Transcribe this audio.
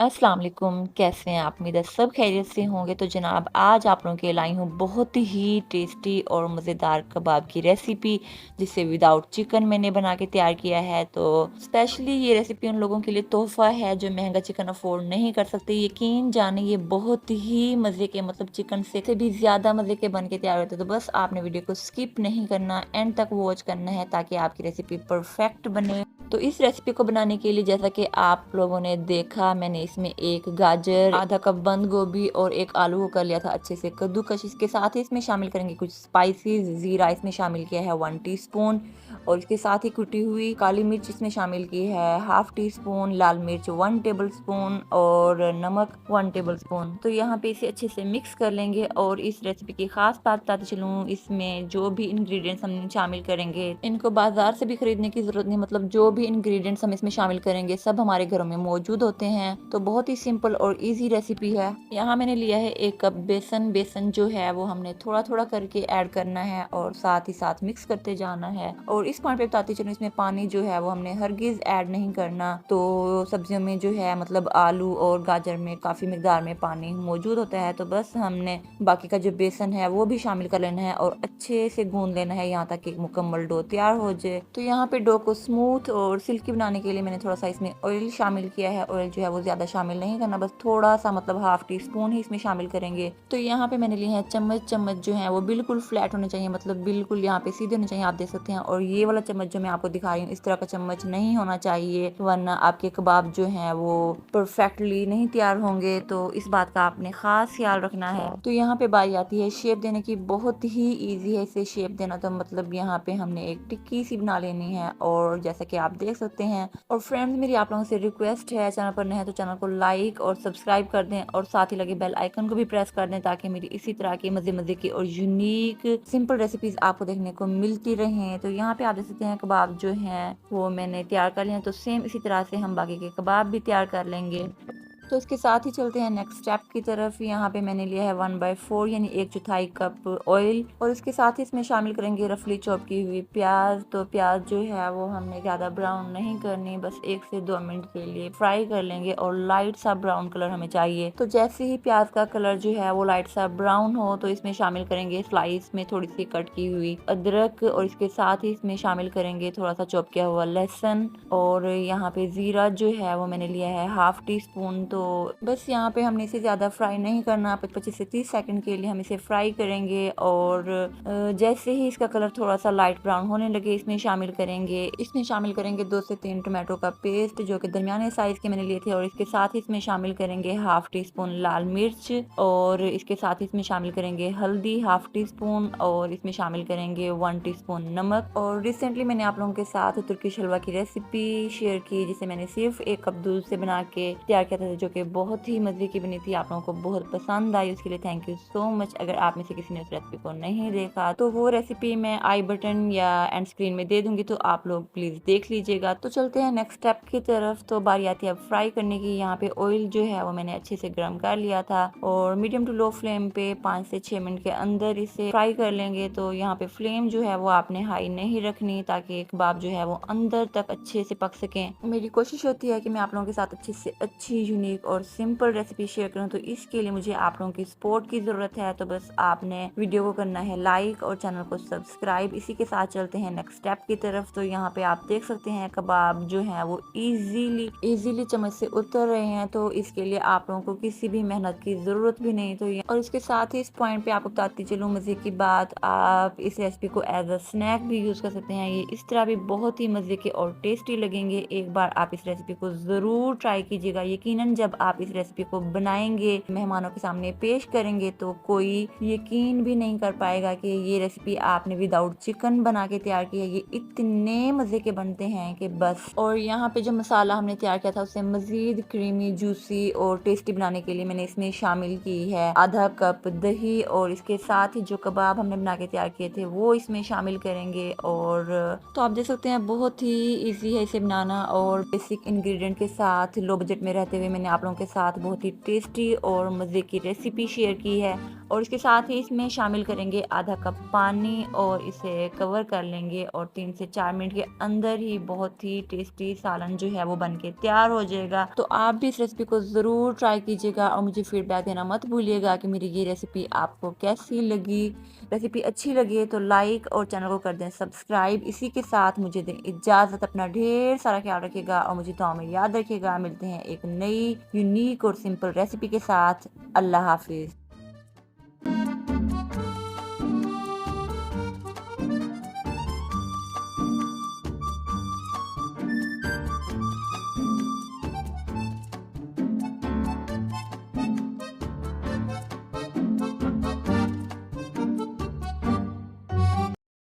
अस्सलाम वालेकुम, कैसे हैं आप? उम्मीद है सब खैरियत से होंगे। तो जनाब आज आप लोगों के लिए लाई हूँ बहुत ही टेस्टी और मज़ेदार कबाब की रेसिपी, जिसे विदाउट चिकन मैंने बना के तैयार किया है। तो स्पेशली ये रेसिपी उन लोगों के लिए तोहफ़ा है जो महंगा चिकन अफोर्ड नहीं कर सकते। यकीन जाने ये बहुत ही मज़े के, मतलब चिकन से भी ज़्यादा मज़े के बन के तैयार होते हैं। तो बस आपने वीडियो को स्किप नहीं करना, एंड तक वॉच करना है ताकि आपकी रेसिपी परफेक्ट बने। तो इस रेसिपी को बनाने के लिए जैसा कि आप लोगों ने देखा, मैंने इसमें एक गाजर, आधा कप बंद गोभी और एक आलू को कर लिया था अच्छे से कद्दूकस। इसके साथ ही इसमें शामिल करेंगे कुछ स्पाइसेस। जीरा इसमें शामिल किया है 1 टीस्पून, और इसके साथ ही कुटी हुई काली मिर्च इसमें शामिल की है हाफ टी स्पून, लाल मिर्च 1 टेबल स्पून और नमक 1 टेबल स्पून। तो यहाँ पे इसे अच्छे से मिक्स कर लेंगे। और इस रेसिपी की खास बात बताती चलूँ, इसमें जो भी इंग्रेडिएंट्स हम शामिल करेंगे इनको बाजार से भी खरीदने की जरूरत नहीं। मतलब जो भी इंग्रेडिएंट्स हम इसमें शामिल करेंगे सब हमारे घरों में मौजूद होते हैं। तो बहुत ही सिंपल और इजी रेसिपी है। यहाँ मैंने लिया है 1 कप बेसन। बेसन जो है वो हमने थोड़ा थोड़ा करके ऐड करना है और साथ ही साथ मिक्स करते जाना है। और इस पॉइंट पे बताती चलूँ, इसमें पानी जो है वो हमने हरगिज ऐड नहीं करना। तो सब्जियों में जो है, मतलब आलू और गाजर में काफी मिकदार में पानी मौजूद होता है। तो बस हमने बाकी का जो बेसन है वो भी शामिल कर लेना है और अच्छे से गूंद लेना है यहाँ तक एक मुकम्मल डो तैयार हो जाए। तो यहाँ पे डो को स्मूथ और सिल्की बनाने के लिए मैंने थोड़ा सा इसमें ऑयल शामिल किया है। ऑयल जो है वो ज्यादा शामिल नहीं करना, बस थोड़ा सा, मतलब हाफ टी स्पून ही इसमें शामिल करेंगे। तो यहाँ पे मैंने लिए हैं चम्मच। चम्मच जो है वो बिल्कुल फ्लैट होने चाहिए, मतलब बिल्कुल यहाँ पे सीधे होने चाहिए, आप देख सकते हैं। और ये वाला चम्मच जो मैं आपको दिखा रही हूँ, इस तरह का चम्मच नहीं होना चाहिए, वरना आपके कबाब जो है वो परफेक्टली नहीं तैयार होंगे। तो इस बात का आपने खास ख्याल रखना है। तो यहाँ पे बारी आती है शेप देने की। बहुत ही इजी है इसे शेप देना। तो मतलब यहाँ पे हमने एक टिक्की सी बना लेनी है, और जैसा कि आप देख सकते हैं। और फ्रेंड्स, मेरी आप लोगों से रिक्वेस्ट है, चैनल पर नए हैं तो चैनल को लाइक और सब्सक्राइब कर दें, और साथ ही लगे बेल आइकन को भी प्रेस कर दें ताकि मेरी इसी तरह की मजे मजे की और यूनिक सिंपल रेसिपीज आपको देखने को मिलती रहें। तो यहाँ पे आप देख सकते हैं कबाब जो हैं वो मैंने तैयार कर लिए हैं। तो सेम इसी तरह से हम बाकी के कबाब भी तैयार कर लेंगे। तो इसके साथ ही चलते हैं नेक्स्ट स्टेप की तरफ। यहाँ पे मैंने लिया है 1/4 यानी 1/4 कप ऑयल, और इसके साथ ही इसमें शामिल करेंगे रफली चॉप की हुई प्याज। तो प्याज जो है वो हमने ज़्यादा ब्राउन नहीं करनी, बस 1 से 2 मिनट के लिए फ्राई कर लेंगे, और लाइट सा ब्राउन कलर हमें चाहिए। तो जैसे ही प्याज का कलर जो है वो लाइट सा ब्राउन हो, तो इसमें शामिल करेंगे स्लाइस में थोड़ी सी कट की हुई अदरक, और इसके साथ ही इसमें शामिल करेंगे थोड़ा सा चॉप किया हुआ लहसुन। और यहाँ पे जीरा जो है वो मैंने लिया है हाफ टी स्पून। तो बस यहाँ पे हमने इसे ज़्यादा फ्राई नहीं करना, 25 से 30 सेकंड के लिए हम इसे फ्राई करेंगे। और जैसे ही इसका कलर थोड़ा सा लाइट ब्राउन होने लगे, इसमें शामिल करेंगे 2 से 3 टोमेटो का पेस्ट जो कि दरमियाने साइज के मैंने लिए थे। और इसके साथ ही इसमें शामिल करेंगे हाफ टी स्पून लाल मिर्च, और इसके साथ ही इसमें शामिल करेंगे हल्दी हाफ टी स्पून, और इसमें शामिल करेंगे 1 टीस्पून नमक। और रिसेंटली मैंने आप लोगों के साथ तुर्किश हलवा की रेसिपी शेयर की, जिसे मैंने सिर्फ 1 कप दूध से बना के तैयार किया था, जो कि बहुत ही मजे की बनी थी। आप लोगों को बहुत पसंद आई, उसके लिए थैंक यू सो मच। अगर आप में से किसी ने उस रेसिपी को नहीं देखा तो वो रेसिपी मैं आई बटन या एंड स्क्रीन में दे दूंगी, तो आप लोग प्लीज देख लीजिएगा। तो चलते हैं नेक्स्ट स्टेप की तरफ। तो बारी आती है अब फ्राई करने की। यहाँ पे ऑयल जो है वो मैंने अच्छे से गर्म कर लिया था, और मीडियम टू लो फ्लेम पे 5 से 6 मिनट के अंदर इसे फ्राई कर लेंगे। तो यहाँ पे फ्लेम जो है वो आपने हाई नहीं रखनी, ताकि कबाब जो है वो अंदर तक अच्छे से पक सकें। मेरी कोशिश होती है कि मैं आप लोगों के साथ अच्छी से अच्छी यूनिक और सिंपल रेसिपी शेयर करूं, तो इसके लिए मुझे आप लोगों की सपोर्ट की जरूरत है। तो बस आपने वीडियो को करना है लाइक और चैनल को सब्सक्राइब। इसी के साथ चलते हैं नेक्स्ट स्टेप की तरफ। तो यहाँ पे आप देख सकते हैं कबाब जो है वो इजीली चम्मच से उतर रहे हैं। तो इसके लिए आप लोगों को किसी भी मेहनत की जरूरत भी नहीं। तो और इसके साथ ही इस पॉइंट पे आपको बताती चलूँ मजे की बात, आप इस रेसिपी को एज अ स्नैक भी यूज कर सकते हैं। ये इस तरह भी बहुत ही मजे के और टेस्टी लगेंगे। एक बार आप इस रेसिपी को जरूर ट्राई कीजिएगा। यकीनन जब आप इस रेसिपी को बनाएंगे, मेहमानों के सामने पेश करेंगे, तो कोई यकीन भी नहीं कर पाएगा कि ये रेसिपी आपने विदाउट चिकन बना के तैयार की है। ये इतने मजे के बनते हैं कि बस। और यहाँ पे जो मसाला हमने तैयार किया था उसे मजीद क्रीमी, जूसी और टेस्टी बनाने के लिए मैंने इसमें शामिल की है आधा कप दही, और इसके साथ ही जो कबाब हमने बना के तैयार किए थे वो इसमें शामिल करेंगे। और तो आप देख सकते हैं बहुत ही इजी है इसे बनाना, और बेसिक इंग्रेडिएंट के साथ लो बजट में रहते हुए मैंने आप लोगों के साथ बहुत ही टेस्टी और मजे की रेसिपी शेयर की है। और इसके साथ ही इसमें शामिल करेंगे आधा कप पानी और इसे कवर कर लेंगे और 3 से 4 मिनट के अंदर ही बहुत ही टेस्टी सालन जो है वो बन के तैयार हो जाएगा। तो आप भी इस रेसिपी को ज़रूर ट्राई कीजिएगा और मुझे फीडबैक देना मत भूलिएगा कि मेरी ये रेसिपी आपको कैसी लगी। रेसिपी अच्छी लगे तो लाइक और चैनल को कर दें सब्सक्राइब। इसी के साथ मुझे दें इजाज़त। अपना ढेर सारा ख्याल रखिएगा और मुझे दुआ में याद रखिएगा। मिलते हैं एक नई यूनिक और सिंपल रेसिपी के साथ। अल्लाह हाफिज़।